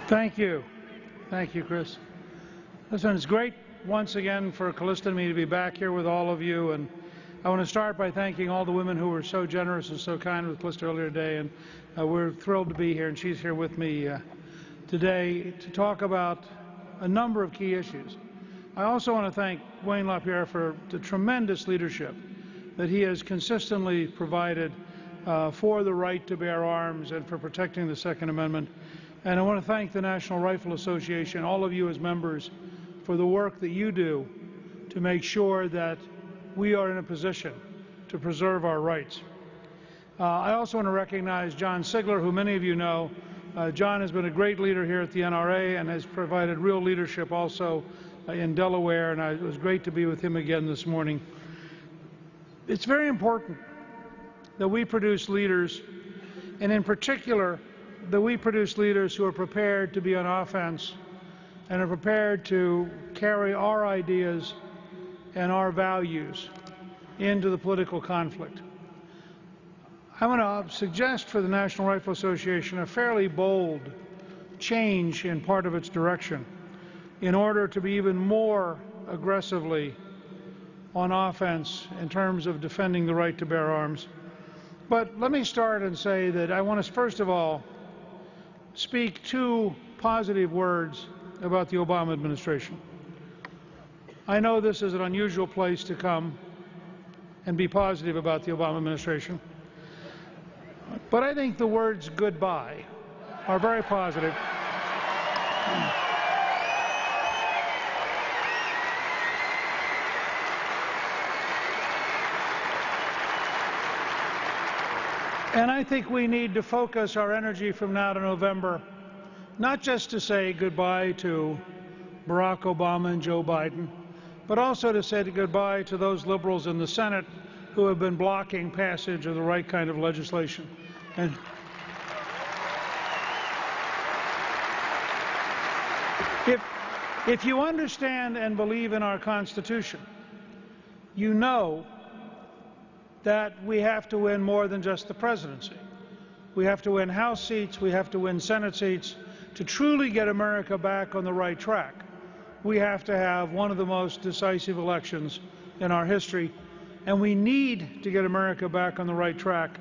Thank you. Thank you, Chris. Listen, it's great once again for Callista and me to be back here with all of you. And I want to start by thanking all the women who were so generous and so kind with Callista earlier today. And we're thrilled to be here, and she's here with me today to talk about a number of key issues. I also want to thank Wayne LaPierre for the tremendous leadership that he has consistently provided for the right to bear arms and for protecting the Second Amendment. And I want to thank the National Rifle Association, all of you as members, for the work that you do to make sure that we are in a position to preserve our rights. I also want to recognize John Sigler, who many of you know. John has been a great leader here at the NRA and has provided real leadership also in Delaware, and it was great to be with him again this morning. It's very important that we produce leaders, and in particular, that we produce leaders who are prepared to be on offense and are prepared to carry our ideas and our values into the political conflict. I want to suggest for the National Rifle Association a fairly bold change in part of its direction in order to be even more aggressively on offense in terms of defending the right to bear arms. But let me start and say that I want to first of all speak two positive words about the Obama administration. I know this is an unusual place to come and be positive about the Obama administration, but I think the words goodbye are very positive. And I think we need to focus our energy from now to November, not just to say goodbye to Barack Obama and Joe Biden, but also to say goodbye to those liberals in the Senate who have been blocking passage of the right kind of legislation. And if you understand and believe in our Constitution, you know that we have to win more than just the presidency. We have to win House seats, we have to win Senate seats. To truly get America back on the right track, we have to have one of the most decisive elections in our history. And we need to get America back on the right track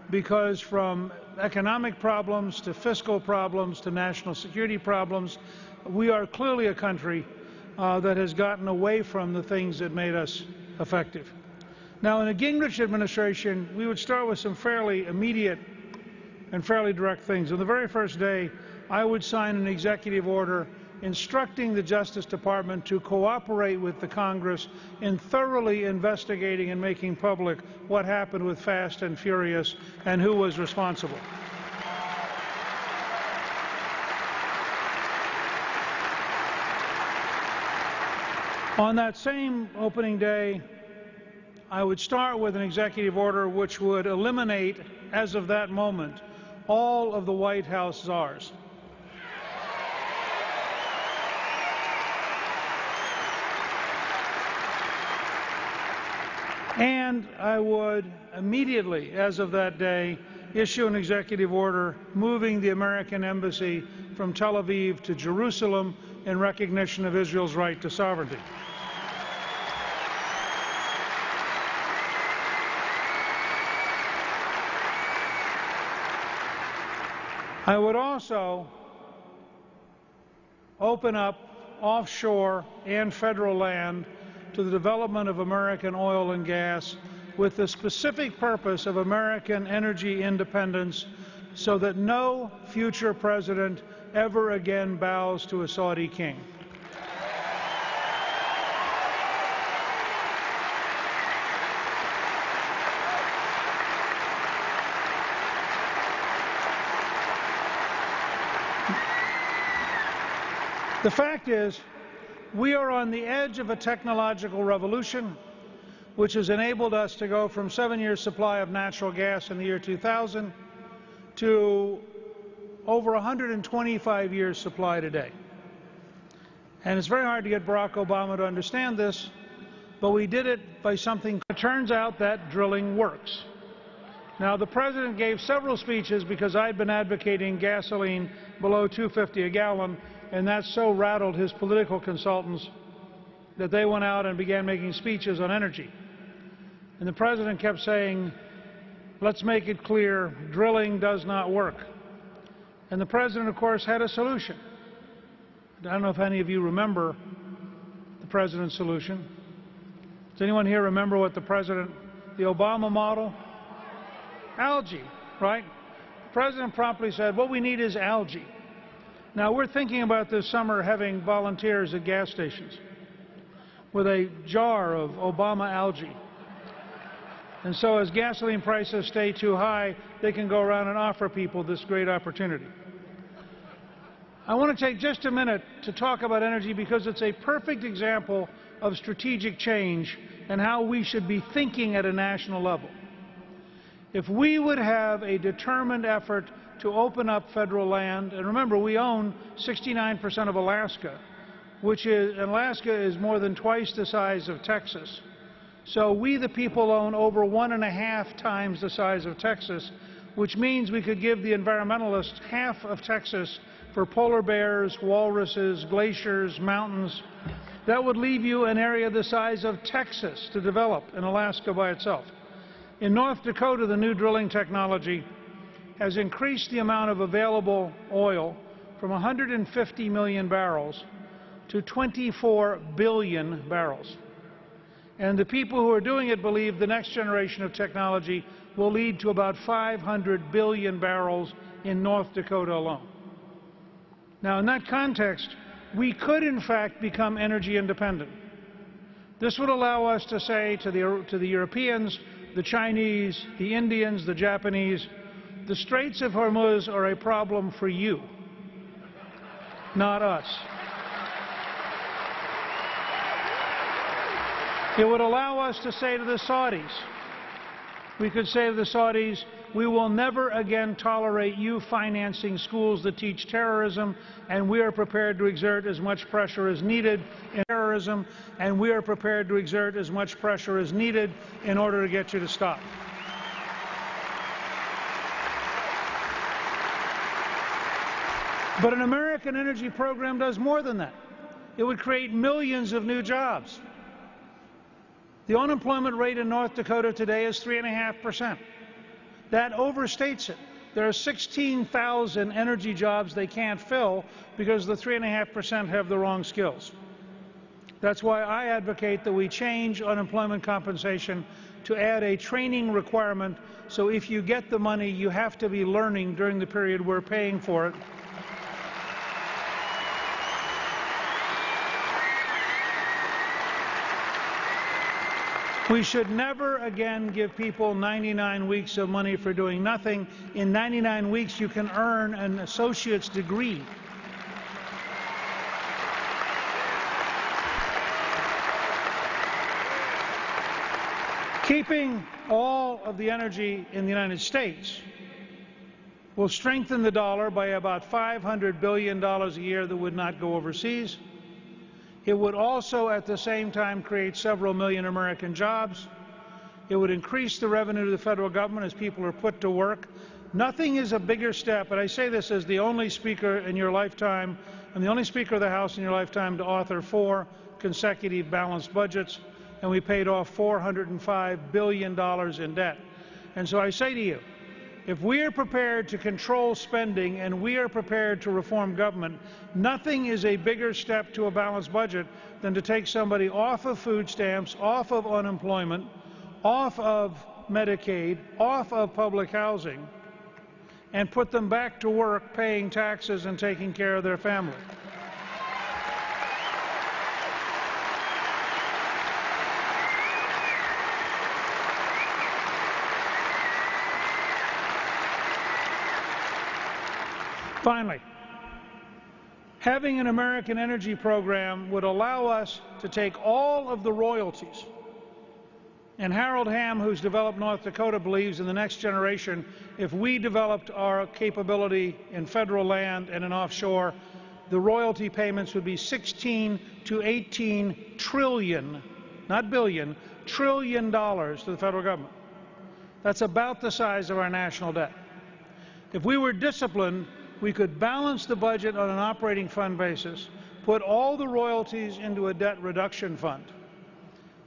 because from economic problems to fiscal problems to national security problems, we are clearly a country that has gotten away from the things that made us effective. Now, in a Gingrich administration, we would start with some fairly immediate and fairly direct things. On the very first day, I would sign an executive order instructing the Justice Department to cooperate with the Congress in thoroughly investigating and making public what happened with Fast and Furious and who was responsible. On that same opening day, I would start with an executive order which would eliminate, as of that moment, all of the White House czars. And I would immediately, as of that day, issue an executive order moving the American embassy from Tel Aviv to Jerusalem in recognition of Israel's right to sovereignty. I would also open up offshore and federal land to the development of American oil and gas with the specific purpose of American energy independence so that no future president ever again bows to a Saudi king. The fact is, we are on the edge of a technological revolution which has enabled us to go from 7 years' supply of natural gas in the year 2000 to over 125 years' supply today. And it's very hard to get Barack Obama to understand this, but we did it by something. It turns out that drilling works. Now, the President gave several speeches because I'd been advocating gasoline below $2.50 a gallon, and that so rattled his political consultants that they went out and began making speeches on energy. And the President kept saying, let's make it clear, drilling does not work. And the President, of course, had a solution. I don't know if any of you remember the President's solution. Does anyone here remember what the Obama model? Algae, right? The President promptly said, what we need is algae. Now, we're thinking about this summer having volunteers at gas stations with a jar of Obama algae. And so as gasoline prices stay too high, they can go around and offer people this great opportunity. I want to take just a minute to talk about energy because it's a perfect example of strategic change and how we should be thinking at a national level. If we would have a determined effort to open up federal land, and remember, we own 69% of Alaska, Alaska is more than twice the size of Texas. So we, the people, own over 1.5 times the size of Texas, which means we could give the environmentalists half of Texas for polar bears, walruses, glaciers, mountains. That would leave you an area the size of Texas to develop in Alaska by itself. In North Dakota, the new drilling technology has increased the amount of available oil from 150 million barrels to 24 billion barrels. And the people who are doing it believe the next generation of technology will lead to about 500 billion barrels in North Dakota alone. Now, in that context, we could, in fact, become energy independent. This would allow us to say to the Europeans, the Chinese, the Indians, the Japanese, the Straits of Hormuz are a problem for you, not us. It would allow us to say to the Saudis, we could say to the Saudis, we will never again tolerate you financing schools that teach terrorism, and we are prepared to exert as much pressure as needed in terrorism, and we are prepared to exert as much pressure as needed in order to get you to stop. But an American energy program does more than that. It would create millions of new jobs. The unemployment rate in North Dakota today is 3.5%. That overstates it. There are 16,000 energy jobs they can't fill because the 3.5% have the wrong skills. That's why I advocate that we change unemployment compensation to add a training requirement, so if you get the money, you have to be learning during the period we're paying for it. We should never again give people 99 weeks of money for doing nothing. In 99 weeks, you can earn an associate's degree. Keeping all of the energy in the United States will strengthen the dollar by about $500 billion a year that would not go overseas. It would also, at the same time, create several million American jobs. It would increase the revenue to the federal government as people are put to work. Nothing is a bigger step, and I say this as the only speaker in your lifetime, and the only Speaker of the House in your lifetime to author 4 consecutive balanced budgets, and we paid off $405 billion in debt. And so I say to you, if we are prepared to control spending and we are prepared to reform government, nothing is a bigger step to a balanced budget than to take somebody off of food stamps, off of unemployment, off of Medicaid, off of public housing, and put them back to work paying taxes and taking care of their family. Finally, having an American energy program would allow us to take all of the royalties, and Harold Hamm, who's developed North Dakota, believes in the next generation, if we developed our capability in federal land and in offshore, the royalty payments would be 16 to 18 trillion, not billion, trillion dollars to the federal government. That's about the size of our national debt. If we were disciplined, we could balance the budget on an operating fund basis, put all the royalties into a debt reduction fund,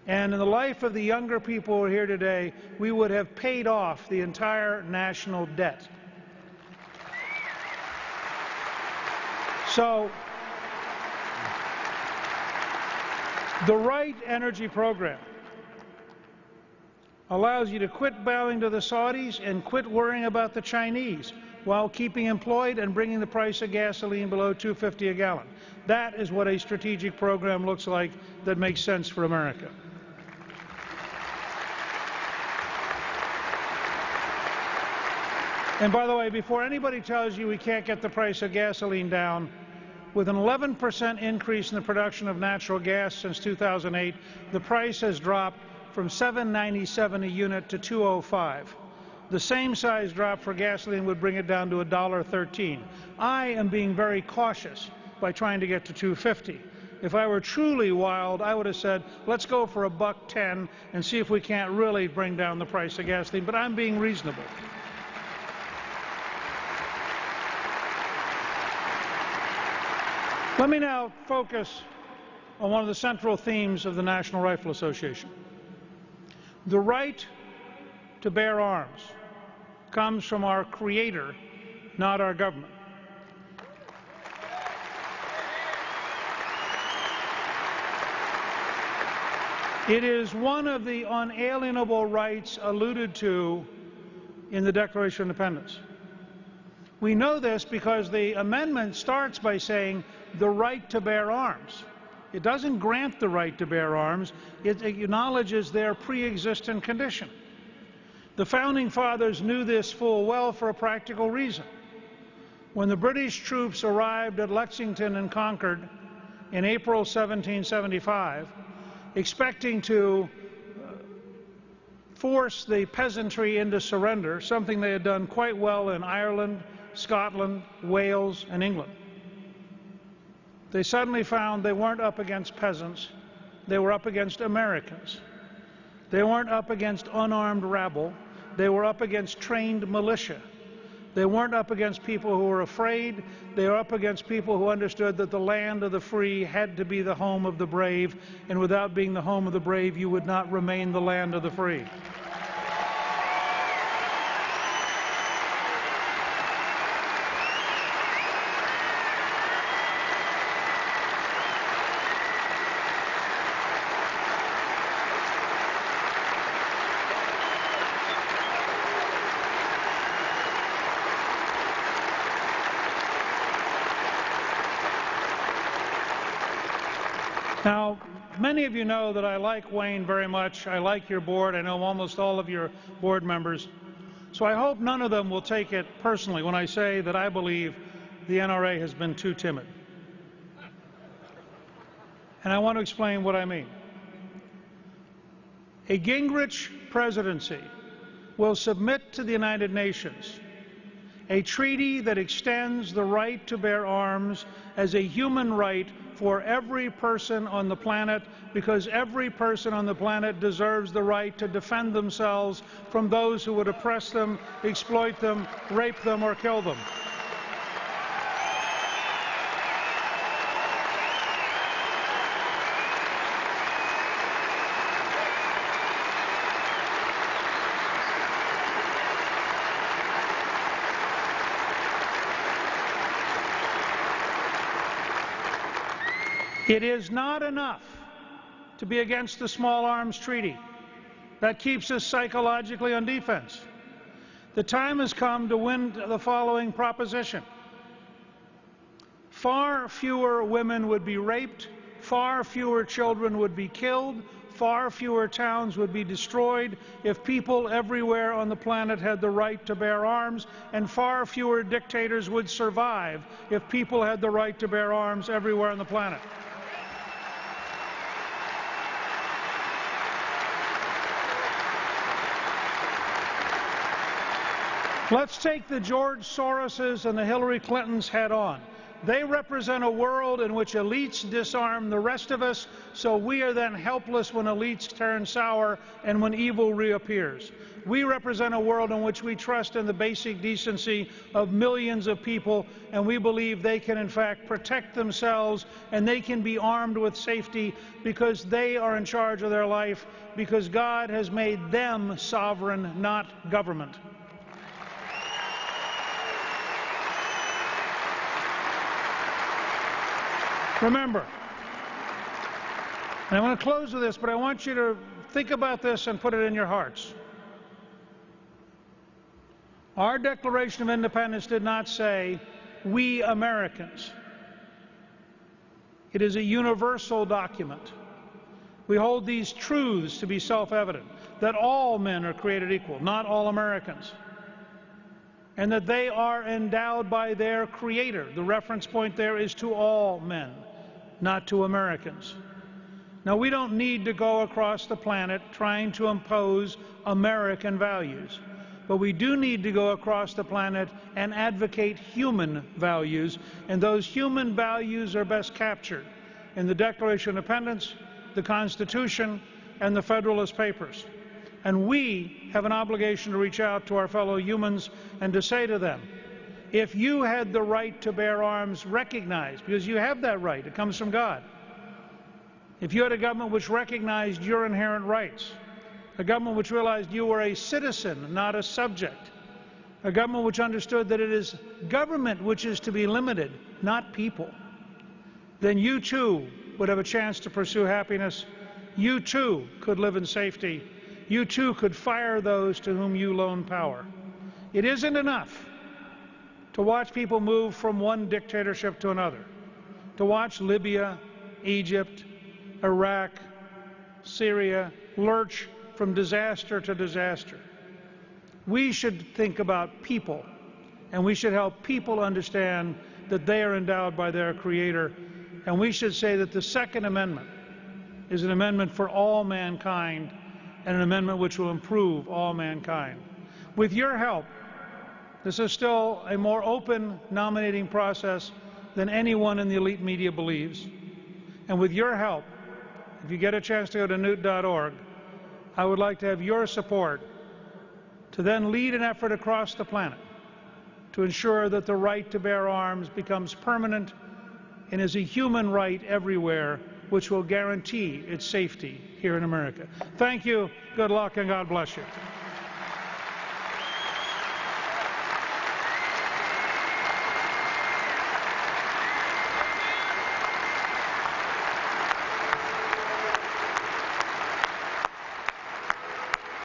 and in the life of the younger people who are here today, we would have paid off the entire national debt. So, the right energy program allows you to quit bowing to the Saudis and quit worrying about the Chinese while keeping employed and bringing the price of gasoline below $2.50 a gallon. That is what a strategic program looks like that makes sense for America. And by the way, before anybody tells you we can't get the price of gasoline down, with an 11% increase in the production of natural gas since 2008, the price has dropped from $7.97 a unit to $2.05. The same size drop for gasoline would bring it down to $1.13. I am being very cautious by trying to get to $2.50. If I were truly wild, I would have said, let's go for $1.10 and see if we can't really bring down the price of gasoline, but I'm being reasonable. Let me now focus on one of the central themes of the National Rifle Association. The right to bear arms comes from our Creator, not our government. It is one of the unalienable rights alluded to in the Declaration of Independence. We know this because the amendment starts by saying the right to bear arms. It doesn't grant the right to bear arms, it acknowledges their pre-existent condition. The Founding Fathers knew this full well for a practical reason. When the British troops arrived at Lexington and Concord in April 1775, expecting to force the peasantry into surrender, something they had done quite well in Ireland, Scotland, Wales, and England, they suddenly found they weren't up against peasants, they were up against Americans. They weren't up against unarmed rabble, they were up against trained militia. They weren't up against people who were afraid, they were up against people who understood that the land of the free had to be the home of the brave, and without being the home of the brave, you would not remain the land of the free. Now, many of you know that I like Wayne very much. I like your board. I know almost all of your board members. So I hope none of them will take it personally when I say that I believe the NRA has been too timid. And I want to explain what I mean. A Gingrich presidency will submit to the United Nations a treaty that extends the right to bear arms as a human right for every person on the planet, because every person on the planet deserves the right to defend themselves from those who would oppress them, exploit them, rape them, or kill them. It is not enough to be against the Small Arms Treaty. That keeps us psychologically on defense. The time has come to win the following proposition. Far fewer women would be raped, far fewer children would be killed, far fewer towns would be destroyed if people everywhere on the planet had the right to bear arms, and far fewer dictators would survive if people had the right to bear arms everywhere on the planet. Let's take the George Soroses and the Hillary Clintons head on. They represent a world in which elites disarm the rest of us, so we are then helpless when elites turn sour and when evil reappears. We represent a world in which we trust in the basic decency of millions of people, and we believe they can in fact protect themselves and they can be armed with safety because they are in charge of their life, because God has made them sovereign, not government. Remember, and I want to close with this, but I want you to think about this and put it in your hearts. Our Declaration of Independence did not say, "We Americans." It is a universal document. We hold these truths to be self-evident, that all men are created equal, not all Americans, and that they are endowed by their Creator. The reference point there is to all men, not to Americans. Now, we don't need to go across the planet trying to impose American values, but we do need to go across the planet and advocate human values, and those human values are best captured in the Declaration of Independence, the Constitution, and the Federalist Papers. And we have an obligation to reach out to our fellow humans and to say to them, if you had the right to bear arms, recognize, because you have that right, it comes from God. If you had a government which recognized your inherent rights, a government which realized you were a citizen, not a subject, a government which understood that it is government which is to be limited, not people, then you too would have a chance to pursue happiness. You too could live in safety. You too could fire those to whom you loan power. It isn't enough to watch people move from one dictatorship to another, to watch Libya, Egypt, Iraq, Syria lurch from disaster to disaster. We should think about people, and we should help people understand that they are endowed by their Creator, and we should say that the Second Amendment is an amendment for all mankind and an amendment which will improve all mankind. With your help, this is still a more open nominating process than anyone in the elite media believes. And with your help, if you get a chance to go to newt.org, I would like to have your support to then lead an effort across the planet to ensure that the right to bear arms becomes permanent and is a human right everywhere, which will guarantee its safety here in America. Thank you, good luck, and God bless you.